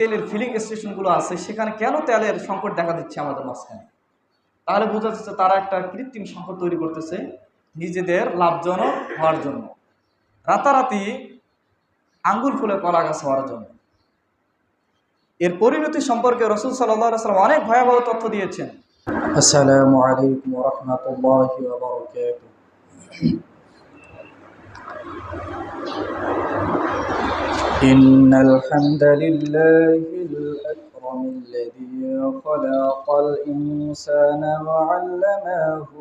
তেলের ফিলিং স্টেশনগুলো আছে, সেখানে কেন তেলের সংকট দেখা দিচ্ছে আমাদের মাঝখানে? তাহলে বোঝা যাচ্ছে তারা একটা কৃত্রিম সংকট তৈরি করতেছে নিজেদের লাভজনক হওয়ার জন্য, রাতারাতি আঙ্গুল ফুলে কলা গাছ হওয়ার জন্য। এর পরিণতি সম্পর্কে রাসূল সাল্লাল্লাহু আলাইহি ওয়াসাল্লাম অনেক ভয়াবহ তথ্য দিয়েছেন। আসসালামু আলাইকুম ওয়া রাহমাতুল্লাহি ওয়া বারাকাতুহু। ইন্নাল হামদালিল্লাহিল আকরামিল্লাযী খালাকাল ইনসানা ওয়া 'আল্লামাহু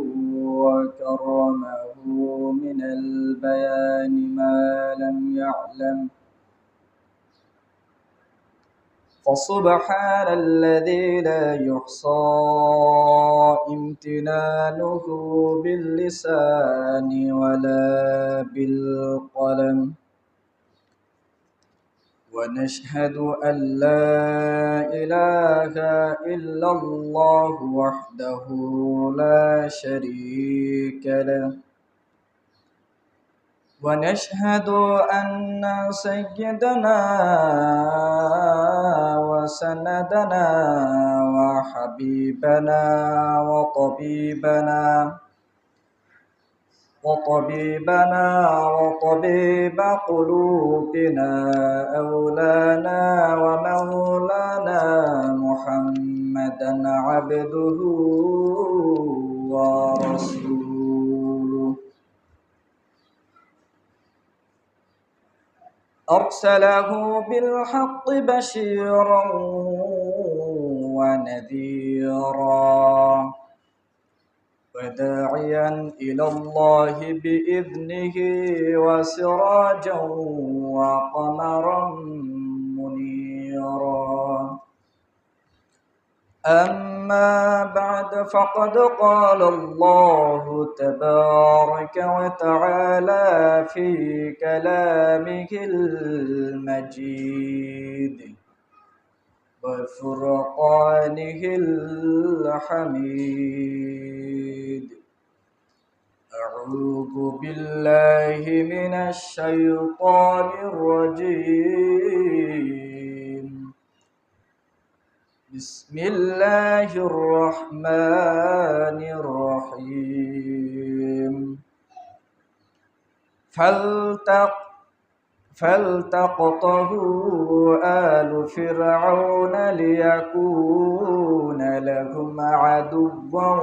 ওয়া কাররামাহু মিনাল বায়ানি মা লাম ইয়া'লাম। فسبحان الذي لا يحصى امتنانه باللسان ولا بالقلم، ونشهد أن لا إله إلا الله وحده لا شريك له، ونشهد أن سيدنا وسندنا وحبيبنا وطبيب قلوبنا أولانا ومولانا محمدا عبده ورسوله، أرسله بالحق بشيرا ونذيرا وداعيا إلى الله بإذنه وسراجا وقمرا منيرا. أما بعد، فقد قال الله تبارك وتعالى في كلامه المجيد وفرقانه الحميد: أعوذ بالله من الشيطان الرجيم، بسم الله الرحمن الرحيم. فالتقطه آل فرعون ليكون لهم عدوا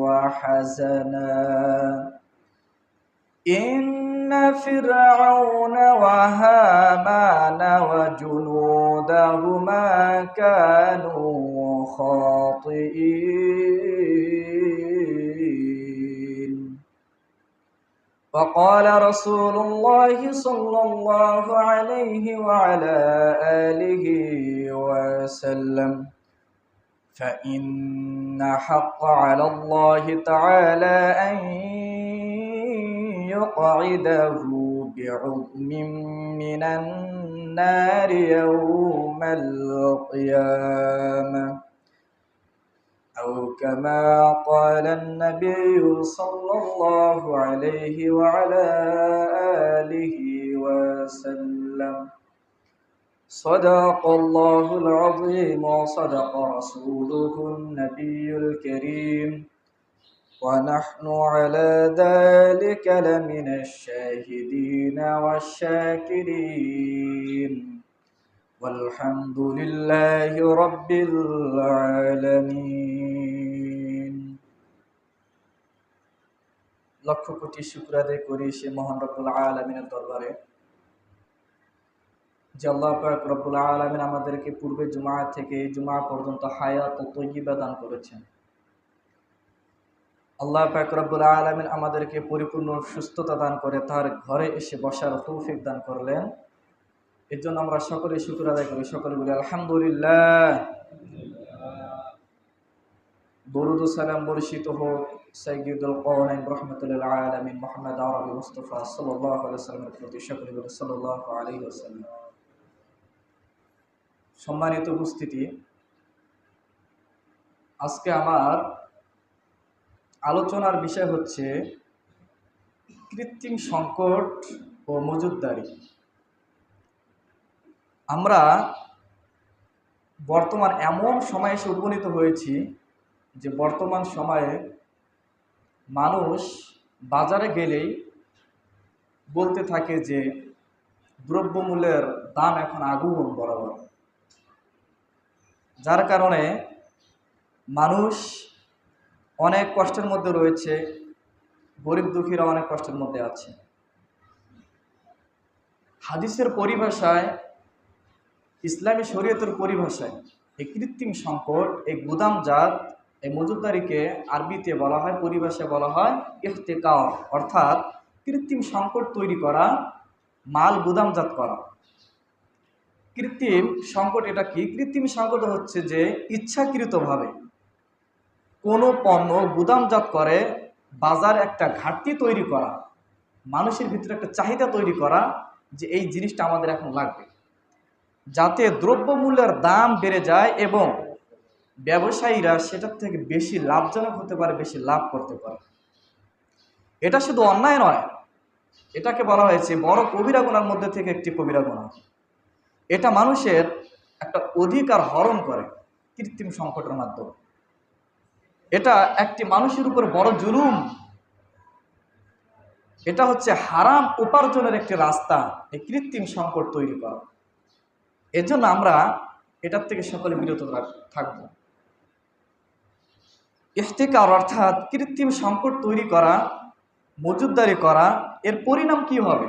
وحزنا، إن فرعون وهامان وجنودهما كانوا خاطئين. وقال رسول الله صلى الله عليه وعلى آله وسلم: فإن حق على الله تعالى أن يقعده بعظم من النار يوم القيامة، أو كما قال النبي صلى الله عليه وعلى آله وسلم. صدق الله العظيم وصدق رسوله النبي الكريم، ونحن على ذلك لمن الشاهدين والشاكرين، والحمد لله رب العالمين. লক্ষ কোটি শুকর আদায় করি সে মহান রব্বুল আলামিনের দরবারে যে আল্লাহ পাক রব্বুল আলামিন আমাদেরকে পূর্বে জুমা থেকে এই জুমা পর্যন্ত হায়াত ও তয়্যিবা দান করেছেন। আল্লাহ পাক রব্বুল আলামিন আমাদেরকে পরিপূর্ণ সুস্থতা দান করে তার ঘরে এসে বসার তৌফিক দান করলেন। এর জন্য আমরা সকলে শুকর আদায় করি, সকলে বলি আলহামদুলিল্লাহ। দরুদ ও সালাম বর্ষিত হোক সাইয়্যিদুল কাওনাইন রাহমাতুল আলামিন মুহাম্মদ আরবি মুস্তাফা সাল্লাল্লাহু আলাইহি ওয়াসাল্লামের প্রতি, সকলে বলি সাল্লাল্লাহু আলাইহি ওয়াসাল্লাম। সম্মানিত উপস্থিতি, আজকে আমার আলোচনার বিষয় হচ্ছে কৃত্রিম সংকট ও মজুতদারি। আমরা বর্তমান এমন সময়ে এসে উপনীত হয়েছি যে বর্তমান সময়ে মানুষ বাজারে গেলেই বলতে থাকে যে দ্রব্যমূল্যের দাম এখন আগুন বরাবর, যার কারণে মানুষ অনেক কষ্টের মধ্যে রয়েছে, গরিব দুঃখীরা অনেক কষ্টের মধ্যে আছে। হাদিসের পরিভাষায়, ইসলামী শরীয়তের পরিভাষায় এই কৃত্রিম সংকট, এই গুদামজাত, এই মজুতদারিকে আরবিতে বলা হয়, পরিভাষায় বলা হয় ইহতিকার, অর্থাৎ কৃত্রিম সংকট তৈরি করা, মাল গুদামজাত করা। কৃত্রিম সংকট এটা কি? কৃত্রিম সংকট হচ্ছে যে ইচ্ছাকৃতভাবে কোনো পণ্য গুদামজাত করে বাজারে একটা ঘাটতি তৈরি করা, মানুষের ভিতরে একটা চাহিদা তৈরি করা যে এই জিনিসটা আমাদের এখন লাগবে, যাতে দ্রব্যমূল্যের দাম বেড়ে যায় এবং ব্যবসায়ীরা সেটার থেকে বেশি লাভজনক হতে পারে, বেশি লাভ করতে পারে। এটা শুধু অন্যায় নয়, এটাকে বলা হয়েছে বড় কবিরা গুনার মধ্যে থেকে একটি কবিরা গুনাহ। এটা মানুষের একটা অধিকার হরণ করে কৃত্রিম সংকটের মাধ্যমে। এটা একটি মানুষের উপর বড় জুলুম। এটা হচ্ছে হারাম উপার্জনের একটি রাস্তা, এই কৃত্রিম সংকট তৈরি করা। এজন্য আমরা এটার থেকে সকলে বিরত থাকবো। ইহতিকার অর্থাৎ কৃত্রিম সংকট তৈরি করা, মজুতদারি করা, এর পরিণাম কি হবে?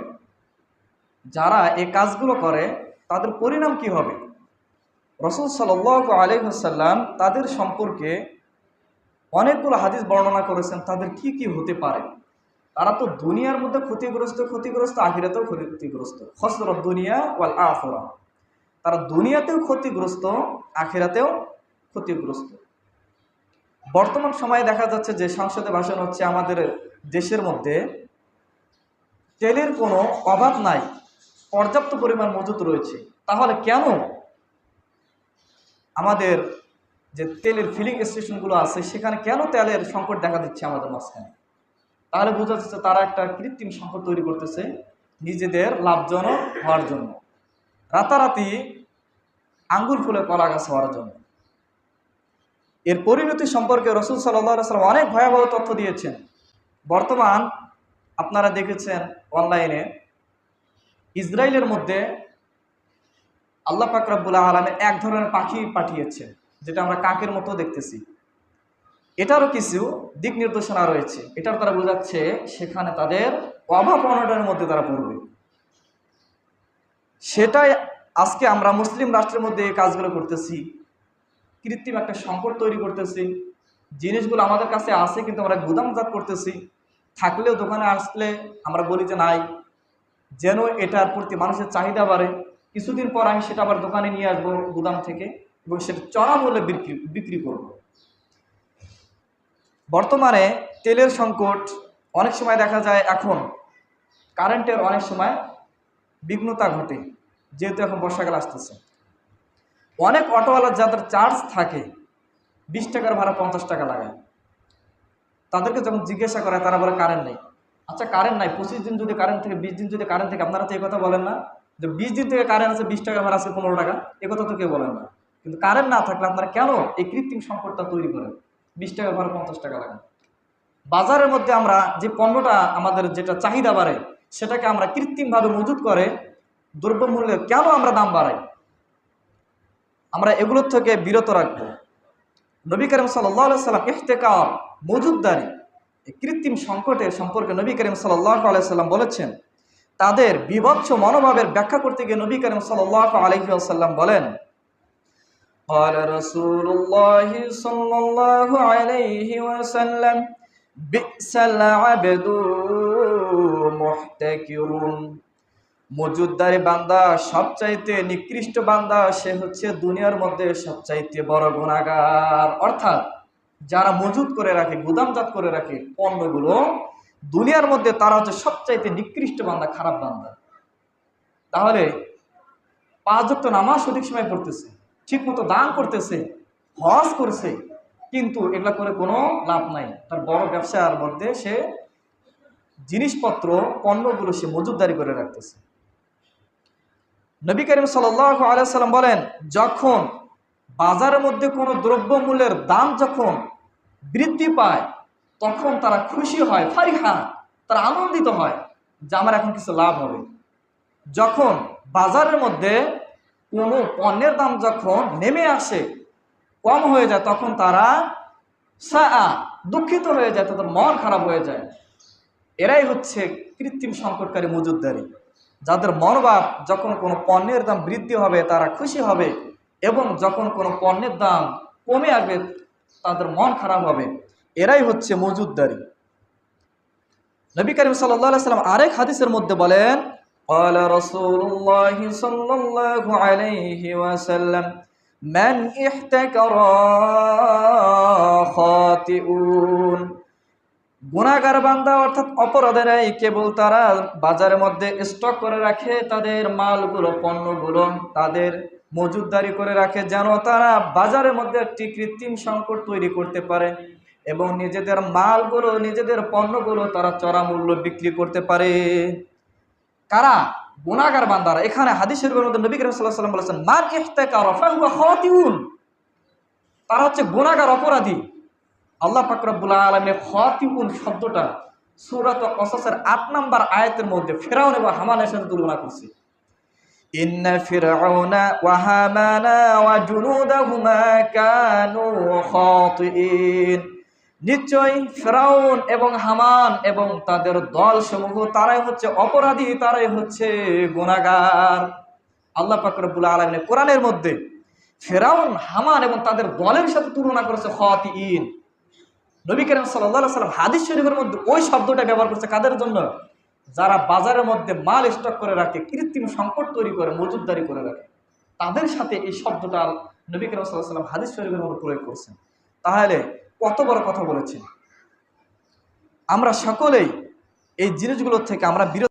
যারা এই কাজগুলো করে তাদের পরিণাম কি হবে? রাসূল সাল্লাল্লাহু আলাইহি ওয়াসাল্লাম তাদের সম্পর্কে অনেকগুলো হাদিস বর্ণনা করেছেন, তাদের কি কি হতে পারে। তারা তো দুনিয়ার মধ্যে ক্ষতিগ্রস্ত, আখিরাতেও ক্ষতিগ্রস্ত। খসরত দুনিয়া ওয়াল আখিরা, তারা দুনিয়াতেও ক্ষতিগ্রস্ত, আখিরাতেও ক্ষতিগ্রস্ত। বর্তমান সময়ে দেখা যাচ্ছে যে সংসদে ভাষণ হচ্ছে আমাদের দেশের মধ্যে তেলের কোনো অভাব নাই, পর্যাপ্ত পরিমাণ মজুত রয়েছে। তাহলে কেন আমাদের যে তেলের ফিলিং স্টেশনগুলো আছে সেখানে কেন তেলের সংকট দেখা দিচ্ছে আমাদের মাঝখানে? তাহলে বোঝা যাচ্ছে তারা একটা কৃত্রিম সংকট তৈরি করতেছে নিজেদের লাভজনক হওয়ার জন্য, রাতারাতি আঙ্গুল ফুলে কলা গাছ হওয়ার জন্য। এর পরিণতি সম্পর্কে রাসূল সাল্লাল্লাহু আলাইহি ওয়াসাল্লাম অনেক ভয়াবহ তথ্য দিয়েছেন। বর্তমান আপনারা দেখেছেন অনলাইনে, ইসরায়েলের মধ্যে আল্লাহ পাক রব্বুল আলামিন এক ধরনের পাখি পাঠিয়েছে, যেটা আমরা কাকের মতো দেখতেছি। এটারও কিছু দিক নির্দেশনা রয়েছে। এটার তারা বোঝাচ্ছে সেখানে তাদের অভাব অনটনের মধ্যে তারা পড়বে। সেটাই আজকে আমরা মুসলিম রাষ্ট্রের মধ্যে এই কাজগুলো করতেছি, কৃত্রিম একটা সংকট তৈরি করতেছি। জিনিসগুলো আমাদের কাছে আছে কিন্তু আমরা গুদামজাত করতেছি, থাকলেও দোকানে আসলে আমরা বলি যে নাই, যেন এটার প্রতি মানুষের চাহিদা বাড়ে। কিছুদিন পর আমি সেটা আবার দোকানে নিয়ে আসবো গুদাম থেকে এবং সেটা চড়া মূল্যে বিক্রি করব। বর্তমানে তেলের সংকট, অনেক সময় দেখা যায় এখন কারেন্টের অনেক সময় বিঘ্নতা ঘটে, যেহেতু এখন বর্ষাকাল আসতেছে। অনেক অটোওয়ালা যাদের চার্জ থাকে 20 টাকার ভাড়া 50 টাকা লাগায়, তাদেরকে যখন জিজ্ঞাসা করা তারা বলে কারেন্ট নেই। আচ্ছা কারেন্ট নাই, 25 দিন যদি কারেন্ট থেকে 20 দিন যদি কারেন্ট থেকে, আপনারা তো এই কথা বলেন না যে 20 দিন থেকে কারেন্ট আছে, 20 টাকা ভাড়া আছে 15 টাকা, এ কথা তো কেউ বলেন না। কিন্তু কারেন্ট না থাকলে আপনারা কেন এই কৃত্রিম সংকটটা তৈরি করেন? 20 টাকা ভাড়া 50 টাকা লাগান। বাজারের মধ্যে আমরা যে পণ্যটা আমাদের যেটা চাহিদা বাড়ে সেটাকে আমরা কৃত্রিমভাবে মজুত করে দ্রব্যমূল্যে কেন আমরা দাম বাড়াই? আমরা এগুলোর থেকে বিরত রাখবো। নবী করিম সাল্লাল্লাহু আলাইহি সাল্লাম ইহতিকার, মজুতদারি, কৃত্রিম সংকটের সম্পর্কে নবী করিম সাল্লাল্লাহু আলাইহি সাল্লাম বলেছেন। তাদের বিভৎস মনোভাবের ব্যাখ্যা করতে গিয়ে নবী করিম সাল্লাল্লাহু আলাইহি ওয়াসাল্লাম বলেন, قال رسول الله صلى الله عليه وسلم بئس العبد محتكر। মজুতদারি বান্দা সবচাইতে নিকৃষ্ট বান্দা, সে হচ্ছে দুনিয়ার মধ্যে সবচাইতে বড় গুনাহগার। অর্থাৎ যারা মজুত করে রাখে, গুদামজাত করে রাখে পণ্যগুলো দুনিয়ার মধ্যে, তারা হচ্ছে সবচাইতে নিকৃষ্ট বান্দা, খারাপ বান্দা। তাহলে 5 ওয়াক্ত নামাজ সঠিক সময় পড়তেছে, ঠিক মতো দান করতেছে, হজ করছে, কিন্তু এগুলা করে কোনো লাভ নাই। তার বড় ব্যবসার মধ্যে সে জিনিসপত্র, পণ্যগুলো সে মজুতদারি করে রাখতেছে। নবী করিম সাল্লাল্লাহু আলাইহি ওয়াসাল্লাম বলেন, যখন বাজারের মধ্যে কোনো দ্রব্যমূল্যের দাম যখন বৃদ্ধি পায় তখন তারা খুশি হয়, ফারিহা, তারা আনন্দিত হয় যে আমার এখন কিছু লাভ হবে। যখন বাজারের মধ্যে কোনো পণ্যের দাম যখন নেমে আসে, কম হয়ে যায়, তখন তারা দুঃখিত হয়ে যায়, তাদের মন খারাপ হয়ে যায়। এরাই হচ্ছে কৃত্রিম সংকটকারী মজুতদারি, যাদের মনোভাব যখন কোনো পণ্যের দাম বৃদ্ধি হবে তারা খুশি হবে, এবং যখন কোনো পণ্যের দাম কমে আসবে তাদের মন খারাপ হবে। এরাই হচ্ছে মজুতদারি। নবী করিম সাল্লাল্লাহু আলাইহি ওয়াসাল্লাম আরেক হাদিসের মধ্যে বলেন, قال رسول الله صلى الله عليه وسلم من احتكر خاطئون। গুনাহগার বান্দা অর্থাৎ অপরাধীরাই কেবল তারা বাজারের মধ্যে স্টক করে রাখে তাদের মালগুলো, পণ্যগুলো তাদের মজুতদারি করে রাখে, যেন তারা বাজারের মধ্যে একটি কৃত্রিম সংকট তৈরি করতে পারে এবং নিজেদের মালগুলো, নিজেদের পণ্যগুলো তারা চড়া মূল্য বিক্রি করতে পারে। কারা? গুনাহগার বান্দারা। এখানে হাদিস শরীফের মধ্যে নবী করিম সাল্লাল্লাহু আলাইহি ওয়াসাল্লাম বলেছেন, মান ইহতাকারা ফাহুয়া খাতিউন, তারা হচ্ছে গুনাহগার, অপরাধী। আল্লাহ পাক রব্বুল আলামিন খাতিউন শব্দটা সূরা কসসের ৮ নম্বর আয়াতের মধ্যে ফিরআউন এবং হামানের সাথে তুলনা করছে। ইন্না ফিরআউনা ওয়া হামানা ওয়া জুনুদাহুমা কানু খাতিইন, নিশ্চয়ই ফিরআউন এবং হামান এবং তাদের দল সমূহ তারাই হচ্ছে অপরাধী, তারাই হচ্ছে গুনাহগার। আল্লাহ পাক রব্বুল আলামিন কোরআনের মধ্যে ফিরআউন, হামান এবং তাদের দলের সাথে তুলনা করেছে খাতিইন। নবী করিম সাল্লাল্লাহু আলাইহি ওয়াসাল্লাম হাদিস শরীফের মধ্যে ওই শব্দটা ব্যবহার করছে কাদের জন্য? যারা বাজারের মধ্যে মাল স্টক করে রাখে, কৃত্রিম সংকট তৈরি করে, মজুতদারি করে রাখে, তাদের সাথে এই শব্দটা নবী করিম সাল্লাল্লাহু আলাইহি ওয়াসাল্লাম হাদিস শরীফের মধ্যে প্রয়োগ করছেন। তাহলে কত বড় কথা বলেছেন। আমরা সকলেই এই জিনিসগুলোর থেকে আমরা বিরত